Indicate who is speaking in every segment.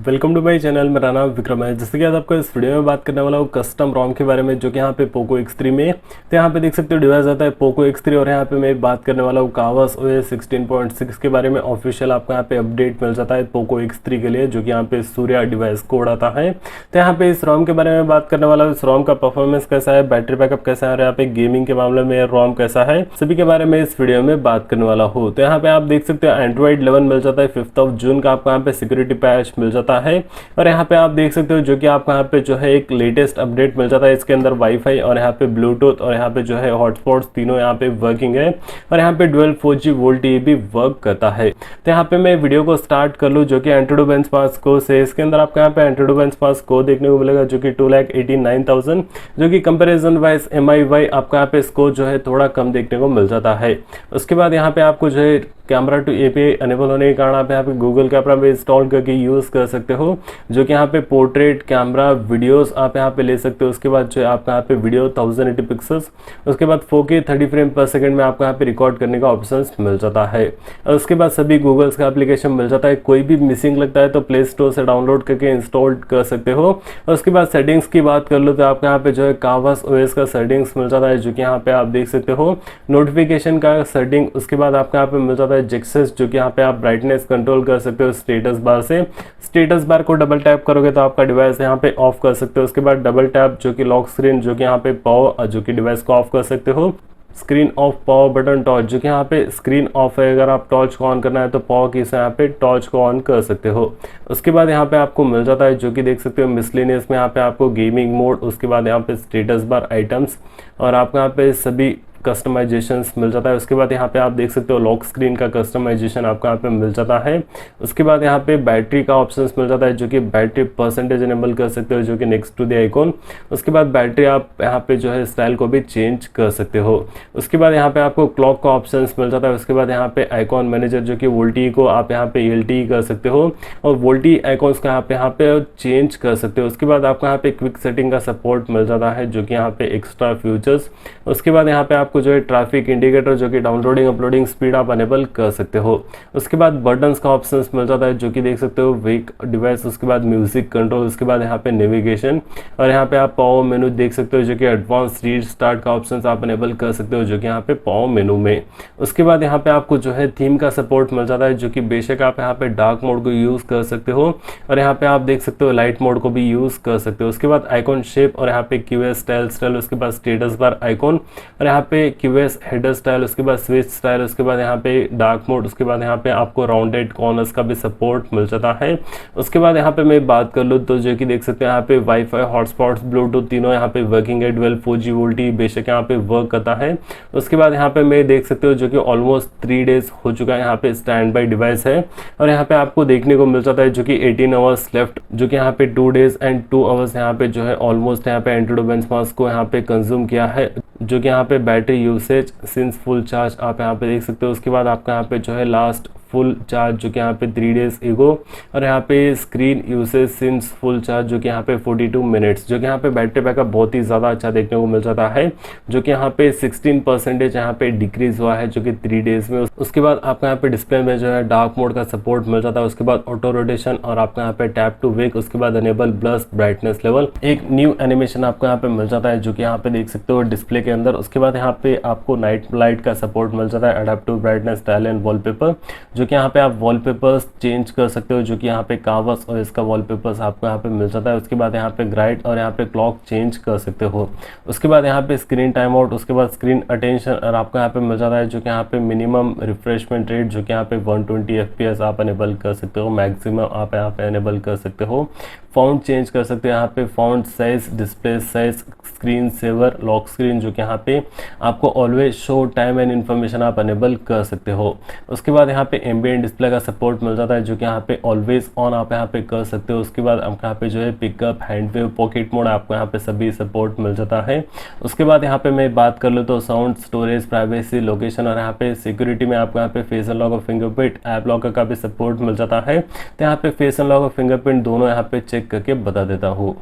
Speaker 1: Welcome to my channel. मेरा नाम विक्रम है। जैसे कि आज आपको इस वीडियो में बात करने वाला हूँ कस्टम रोम के बारे में, जो कि यहाँ पे पोको X3 में। तो यहाँ पे देख सकते हो डिवाइस आता है पोको X3 और यहाँ पे मैं बात करने वाला हूँ CorvusOS 16.6 के बारे में। ऑफिशियल आपको यहाँ पे अपडेट मिल जाता है पोको X3 के लिए, जो कि यहाँ पे सूर्या डिवाइस कोड आता है। तो यहाँ पे इस रोम के बारे में बात करने वाला हूँ। इस रोम का परफॉर्मेंस कैसा है, बैटरी बैकअप कैसा है और यहाँ पे गेमिंग के मामले में रोम कैसा है, सभी के बारे में इस वीडियो में बात करने वाला हूँ। तो यहाँ पे आप देख सकते हो एंड्रॉइड 11 मिल जाता है 5 जून का आपको यहाँ पे सिक्योरिटी पैच मिल जाता है। और यहाँ पे आप देख सकते हो जो कि आपको यहाँ पे जो है एक लेटेस्ट अपडेट मिल जाता है। इसके अंदर वाईफाई और यहाँ पे ब्लूटूथ और यहाँ पे जो है हॉटस्पॉट्स तीनों यहाँ पे वर्किंग है और यहाँ पे 12.4G भी वर्क करता है। तो यहाँ पे मैं वीडियो को स्टार्ट कर लूँ, जो कि एंटूटू बेंचमार्क स्कोर से। इसके अंदर आपको यहाँ पे एंटूटू बेंचमार्क स्कोर देखने को मिलेगा जो कि 2,89,000, जो कि कंपेरिजन वाइज MIUI आपको यहाँ पे स्कोर जो है थोड़ा कम देखने को मिल जाता है। उसके बाद यहाँ पे आपको जो है कैमरा टू API अनेबल होने के कारण आप यहाँ पे गूगल कैमरा में इंस्टॉल करके यूज़ कर सकते हो, जो कि यहाँ पे पोर्ट्रेट कैमरा वीडियोस आप यहाँ पे ले सकते हो। उसके बाद जो है आपको यहाँ पे वीडियो 1080 पिक्सल्स, उसके बाद 4K 30 फ्रेम पर सेकंड में आपको यहाँ पे रिकॉर्ड करने का ऑप्शन मिल जाता है। और उसके बाद सभी गूगल्स का एप्लीकेशन मिल जाता है। कोई भी मिसिंग लगता है तो प्ले स्टोर से डाउनलोड करके इंस्टॉल कर सकते हो। और उसके बाद सेटिंग्स की बात कर लो तो आपको यहाँ पे जो है CorvusOS का सेटिंग्स मिल जाता है, जो कि यहाँ पे आप देख सकते हो नोटिफिकेशन का सेटिंग। उसके बाद आपको यहाँ पे मिल जाता है जेक्सेस, जो कि यहाँ पे आप ब्राइटनेस कंट्रोल कर सकते हो स्टेटस बार से। स्टेटस बार को डबल टैप करोगे तो आपका डिवाइस यहाँ पे ऑफ कर सकते हो। उसके बाद डबल टैप जो कि लॉक स्क्रीन, जो कि यहाँ पे पावर, जो कि डिवाइस को ऑफ कर सकते हो। Screen of power button torch, जो कि यहाँ पे स्क्रीन ऑफ है, अगर आप टॉर्च को ऑन करना है तो पावर की से यहाँ पे टॉर्च को ऑन कर सकते हो। उसके बाद यहाँ पे आपको मिल जाता है जो कि देख सकते हो मिसलेनियस में यहाँ पे आपको गेमिंग मोड, उसके बाद यहाँ पे स्टेटस बार आइटम्स और आपको यहाँ पे सभी कस्टमाइजेशंस मिल जाता है। उसके बाद यहाँ पे आप देख सकते हो लॉक स्क्रीन का कस्टमाइजेशन आपको यहाँ पे मिल जाता है। उसके बाद यहाँ पे बैटरी का ऑप्शंस मिल जाता है, जो कि बैटरी परसेंटेज इनेबल कर सकते हो, जो कि नेक्स्ट टू द आइकॉन। उसके बाद बैटरी आप यहाँ पे जो है स्टाइल को भी चेंज कर सकते हो। उसके बाद यहाँ पे आपको क्लॉक का ऑप्शंस मिल जाता है। उसके बाद यहाँ पे आइकॉन मैनेजर, जो कि वोल्टी को आप यहाँ पे LTE कर सकते हो और वोल्टी आइकॉन्स का यहाँ पे चेंज कर सकते हो। उसके बाद आपको यहाँ पे क्विक सेटिंग का सपोर्ट मिल जाता है, जो कि यहाँ पे एक्स्ट्रा फीचर्स। उसके बाद यहाँ पे आपको जो है ट्रैफिक इंडिकेटर, जो कि डाउनलोडिंग अपलोडिंग स्पीड आप अनेबल कर सकते हो। उसके बाद बटन्स का ऑप्शंस मिल जाता है, जो कि देख सकते हो वेक डिवाइस। उसके बाद म्यूजिक कंट्रोल, उसके बाद यहाँ पे नेविगेशन और यहाँ पे आप पावर मेनू देख सकते हो, जो कि एडवांस रीड स्टार्ट का ऑप्शंस आप अनेबल कर सकते हो, जो कि यहाँ पे पावर मेनू में। उसके बाद यहाँ पे आपको जो है थीम का सपोर्ट मिल जाता है, जो कि बेशक आप यहाँ पे डार्क मोड को यूज़ कर सकते हो और यहाँ पे आप देख सकते हो लाइट मोड को भी यूज़ कर सकते हो। उसके बाद आइकॉन शेप और यहाँ पे QS स्टाइल, उसके बाद स्टेटस बार आइकॉन और यहाँ पे QS हेडर स्टाइल, उसके बाद स्विच स्टाइल, उसके बाद यहाँ पे डार्क मोड। उसके बाद यहाँ पे आपको राउंडेड कॉर्नर्स का भी सपोर्ट मिल जाता है। उसके बाद यहाँ पे मैं बात कर लूँ तो जो कि देख सकते हैं यहाँ पे वाईफाई हॉटस्पॉट्स ब्लूटूथ तीनों यहाँ पे वर्किंग है। 12.4G वोल्टी बेशक यहाँ पे वर्क करता है। उसके बाद यहाँ पे मैं देख सकते हो जो कि ऑलमोस्ट 3 डेज हो चुका है, यहाँ पे स्टैंड बाई डिवाइस है और यहाँ पे आपको देखने को मिल जाता है जो कि 18 आवर्स लेफ्ट, जो कि यहाँ पे 2 डेज एंड 2 आवर्स यहाँ पे जो है ऑलमोस्ट यहाँ पे एंटूटू बेंचमार्क को यहाँ पे कंज्यूम किया है, जो कि यहाँ पे battery usage since full charge आप यहाँ पे देख सकते हो। उसके बाद आपका यहाँ पे जो है लास्ट फुल चार्ज, जो कि यहाँ पे 3 डेज एगो और यहाँ पे screen usage since full charge, जो कि यहाँ पे 42 मिनट्स, जो कि यहाँ पे बैटरी बैकअप बहुत ही ज़्यादा अच्छा देखने को मिल जाता है, जो कि यहाँ पे 16% यहाँ पे डिक्रीज हुआ है, जो कि 3 डेज में। उसके बाद आपका यहाँ पे डिस्प्ले में जो है डार्क मोड का सपोर्ट मिल जाता है। उसके बाद ऑटो रोटेशन और आपका यहाँ पे टैप टू वेक, उसके बाद अनेबल ब्लस ब्राइटनेस लेवल, एक न्यू एनिमेशन आपको यहाँ पे मिल जाता है, जो कि यहाँ पे देख सकते हो डिस्प्ले के अंदर। उसके बाद यहाँ पे आपको नाइट लाइट का सपोर्ट मिल जाता है, adaptive brightness style and wallpaper, जो कि यहाँ पे आप वॉलपेपर्स चेंज कर सकते हो, जो कि यहाँ पे CorvusOS का वॉलपेपर्स आपको यहाँ पे मिल जाता है। उसके बाद यहाँ पे ग्राइड और यहाँ पे क्लॉक चेंज कर सकते हो। उसके बाद यहाँ पे स्क्रीन टाइम आउट, उसके बाद स्क्रीन अटेंशन और आपको यहाँ पे मिल जाता है जो कि यहाँ पे मिनिमम रिफ्रेशमेंट रेट, जो कि यहाँ पे 120 FPS आप अनेबल कर सकते हो, मैक्सिमम आप यहाँ पे अनेबल कर सकते हो। फॉन्ट चेंज कर सकते हो, यहाँ पे font size, display size, screen saver, lock screen, जो कि यहाँ पे आपको always show time and information आप अनेबल कर सकते हो। उसके बाद यहाँ पे एम्बिएंट डिस्प्ले का सपोर्ट मिल जाता है, जो कि यहाँ पे ऑलवेज ऑन आप यहाँ पे कर सकते हो। उसके बाद आपको यहाँ पे जो है पिकअप, हैंडवेव, पॉकेट मोड आपको यहाँ पे सभी सपोर्ट मिल जाता है। उसके बाद यहाँ पे मैं बात कर लूँ तो साउंड, स्टोरेज, प्राइवेसी, लोकेशन और यहाँ पे सिक्योरिटी में आपको यहाँ पे फेस अनलॉक और फिंगरप्रिंट ऐप लॉकर का भी सपोर्ट मिल जाता है। तो यहाँ पे फेस अनलॉक और फिंगरप्रिंट दोनों यहाँ पे चेक करके बता देता हूँ।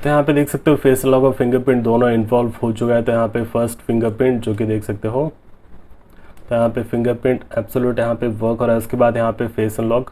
Speaker 1: तो यहाँ पे देख सकते हो फेस अनलॉक और फिंगरप्रिंट दोनों इन्वॉल्व हो चुका है। तो यहाँ पे फर्स्ट फिंगरप्रिंट, जो कि देख सकते हो, तो यहाँ पे फिंगरप्रिंट एब्सोल्यूट यहाँ पे वर्क हो रहा है। उसके बाद यहाँ पे फेस अनलॉक,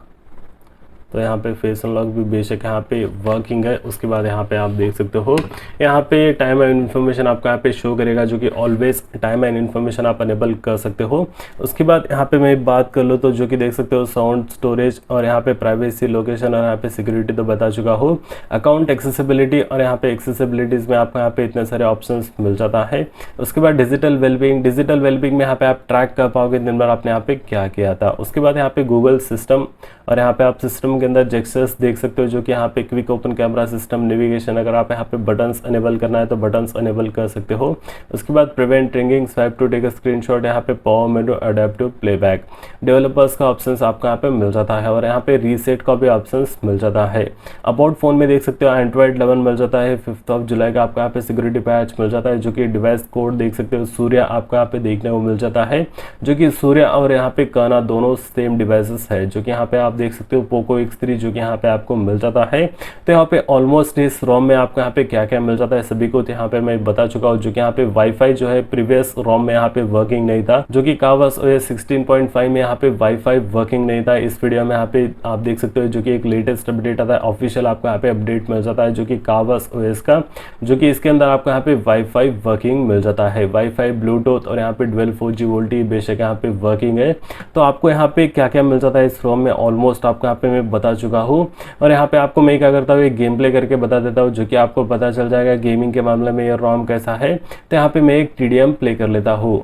Speaker 1: तो यहाँ पे फेस अनलॉक भी बेशक यहाँ पे वर्किंग है। उसके बाद यहाँ पे आप देख सकते हो यहाँ पे टाइम एंड इन्फॉर्मेशन आपको यहाँ पे शो करेगा, जो कि ऑलवेज टाइम एंड इन्फॉर्मेशन आप अनेबल कर सकते हो। उसके बाद यहाँ पे मैं बात कर लूँ तो जो कि देख सकते हो साउंड, स्टोरेज और यहाँ पे प्राइवेसी, लोकेशन और यहाँ पे सिक्योरिटी तो बता चुका हूँ। अकाउंट एक्सेसिबिलिटी और यहाँ पे एक्सेसिबिलिटीज़ में आपको यहाँ पे इतने सारे ऑप्शंस मिल जाता है। उसके बाद डिजिटल वेलबींग में यहाँ पे आप ट्रैक कर पाओगे दिन भर आपने यहाँ पे क्या किया था। उसके बाद यहाँ पे गूगल सिस्टम और यहाँ पे आप सिस्टम के अंदर जेस्चर्स देख सकते हो, जो कि यहाँ पे quick open camera system, navigation, अगर आप यहाँ पे बटन्स अनेबल करना है तो बटन्स अनेबल कर सकते हो। उसके बाद prevent ringing, swipe to take a screenshot, यहाँ पे power menu, adaptive playback, developers का ऑप्शंस आपको यहाँ पे मिल जाता है और यहाँ पे रीसेट का भी ऑप्शंस मिल जाता है। अबाउट फोन में देख सकते हो एंड्रॉइड 11 मिल जाता है। 5 जुलाई का आपको यहाँ पे सिक्योरिटी पैच मिल जाता है, जो कि डिवाइस कोड देख सकते हो सूर्या आपको यहाँ पे देखने को मिल जाता है, जो कि सूर्या और यहाँ पे कर्ना दोनों सेम डिवाइसेस है, जो कि यहाँ पे आप देख सकते हो पोको X3 जो कि यहाँ पे आपको मिल जाता है। तो यहाँ पे ऑलमोस्ट इस रोम में आपको यहाँ पे क्या क्या मिल जाता है सभी को तो यहाँ पे मैं बता चुका हूँ। जो कि यहाँ पे वाईफाई जो है प्रीवियस रोम में यहाँ पे वर्किंग नहीं था, जो कि CorvusOS 16.5 में यहाँ पे वाईफाई वर्किंग नहीं था। इस वीडियो में यहाँ पे आप देख सकते हो जो कि एक लेटेस्ट अपडेट आता है, ऑफिशियल आपको यहाँ पे अपडेट मिल जाता है, जो कि CorvusOS का, जो कि इसके अंदर आपको यहाँ पे वाईफाई वर्किंग मिल जाता है। वाईफाई, ब्लूटूथ और यहाँ पे 12 4G वोल्टी बेशक यहाँ पे वर्किंग है। तो आपको यहाँ पे क्या क्या मिल जाता है इस रोम में ऑलमोस्ट आपको यहाँ पे मैं बता चुका हूँ। और यहाँ पे आपको मैं क्या करता हूँ, एक गेम प्ले करके बता देता हूँ, जो कि आपको पता चल जाएगा गेमिंग के मामले में ये रोम कैसा है। तो यहाँ पे मैं एक TDM प्ले कर लेता हूँ।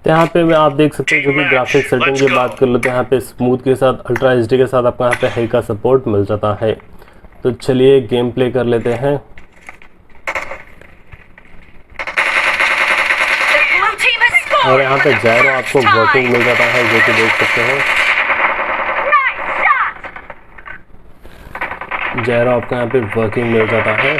Speaker 1: तो यहाँ पे मैं आप देख सकते हो जो कि ग्राफिक सेटिंग की बात कर लेते हैं, यहाँ पे स्मूथ के साथ, अल्ट्रा HD के साथ आपको यहाँ पे हाई का सपोर्ट मिल जाता है। तो चलिए गेम प्ले कर लेते हैं। और यहाँ पे जायरो आपको वर्किंग मिल जाता है, जो कि देख सकते हो जायरो आपको यहाँ पे वर्किंग मिल जाता है।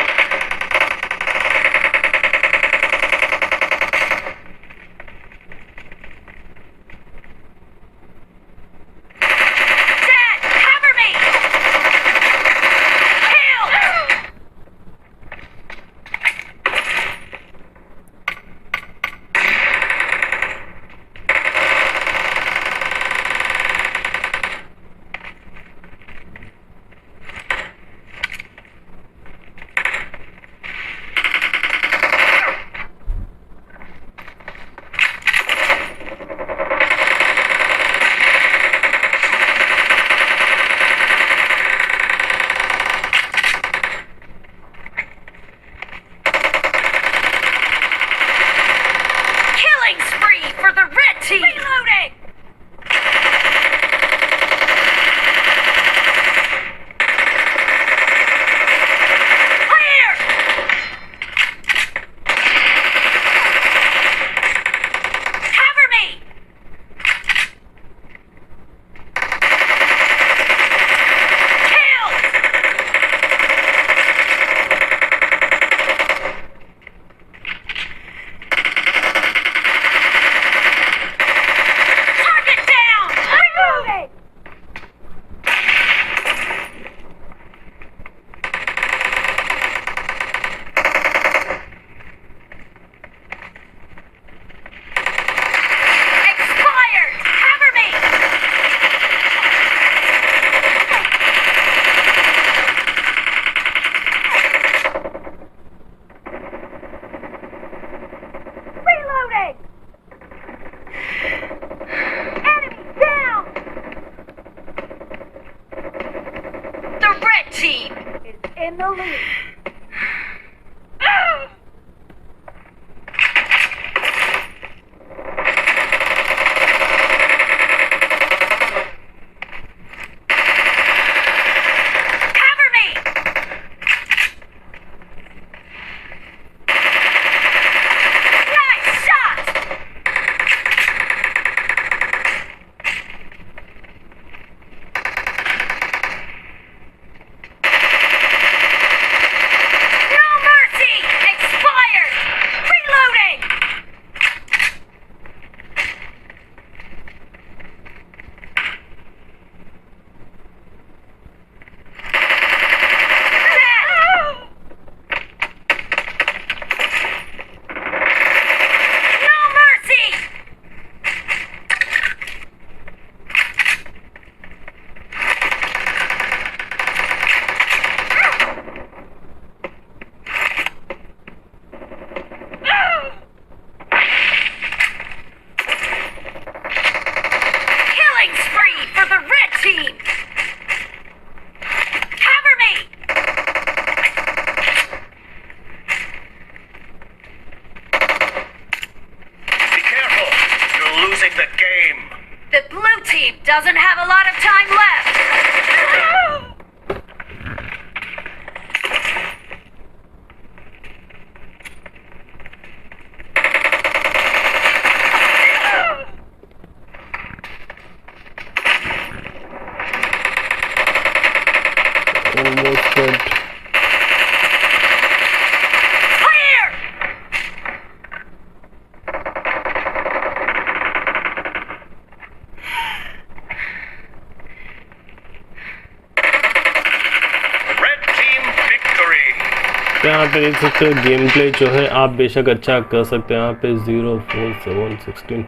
Speaker 2: In the lead. in the game.
Speaker 3: The blue team doesn't have a lot of time left.
Speaker 1: Almost dead.
Speaker 3: Clear!
Speaker 2: Red team victory.
Speaker 1: तो यहाँ पे देख सकते हो गेम प्ले जो है आप बेशक अच्छा कर सकते हो। यहाँ पे 04716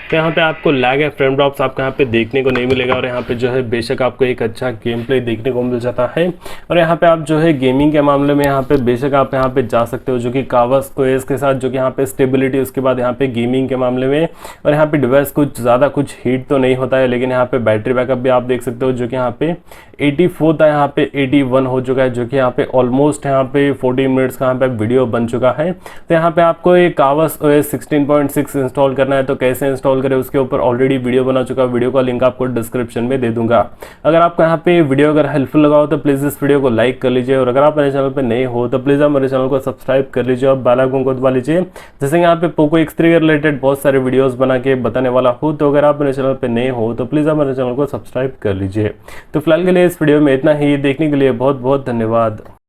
Speaker 1: तो यहाँ पे आपको लैग है, फ्रेम ड्रॉप्स आपको यहाँ पे देखने को नहीं मिलेगा और यहाँ पे जो है बेशक आपको एक अच्छा गेम प्ले देखने को मिल जाता है। और यहाँ पे आप जो है गेमिंग के मामले में यहाँ पे बेशक आप यहाँ पे जा सकते हो, जो कि CorvusOS के साथ, जो कि यहाँ पे स्टेबिलिटी, उसके बाद यहाँ पे गेमिंग के मामले में। और यहाँ पे डिवाइस कुछ ज़्यादा कुछ हीट तो नहीं होता है, लेकिन यहाँ पे बैटरी बैकअप भी आप देख सकते हो, जो कि यहाँ पे 84 था, यहाँ पे 81 हो चुका है, जो कि यहाँ पे ऑलमोस्ट यहाँ पे 40 मिनट्स का यहाँ पे वीडियो बन चुका है। तो यहाँ पे आपको ये CorvusOS 16.6 इंस्टॉल करना है, तो कैसे इंस्टॉल करें उसके ऊपर ऑलरेडी वीडियो बना चुका है, वीडियो का लिंक आपको डिस्क्रिप्शन में दे दूंगा। अगर आपको यहाँ पे वीडियो अगर हेल्पफुल लगा हो तो प्लीज़ इस वीडियो को लाइक कर लीजिए, और अगर आप मेरे चैनल पे नए हो तो प्लीज़ आप मेरे चैनल को सब्सक्राइब कर लीजिए और बेल आइकन को दबा लीजिए, जैसे यहाँ पे POCO X3 के रिलेटेड बहुत सारे वीडियोस बना के बताने वाला हूँ। तो अगर आप मेरे चैनल पे नए हो तो प्लीज़ आप मेरे चैनल को सब्सक्राइब कर लीजिए। तो फिलहाल के लिए इस वीडियो में इतना ही। देखने के लिए बहुत बहुत धन्यवाद।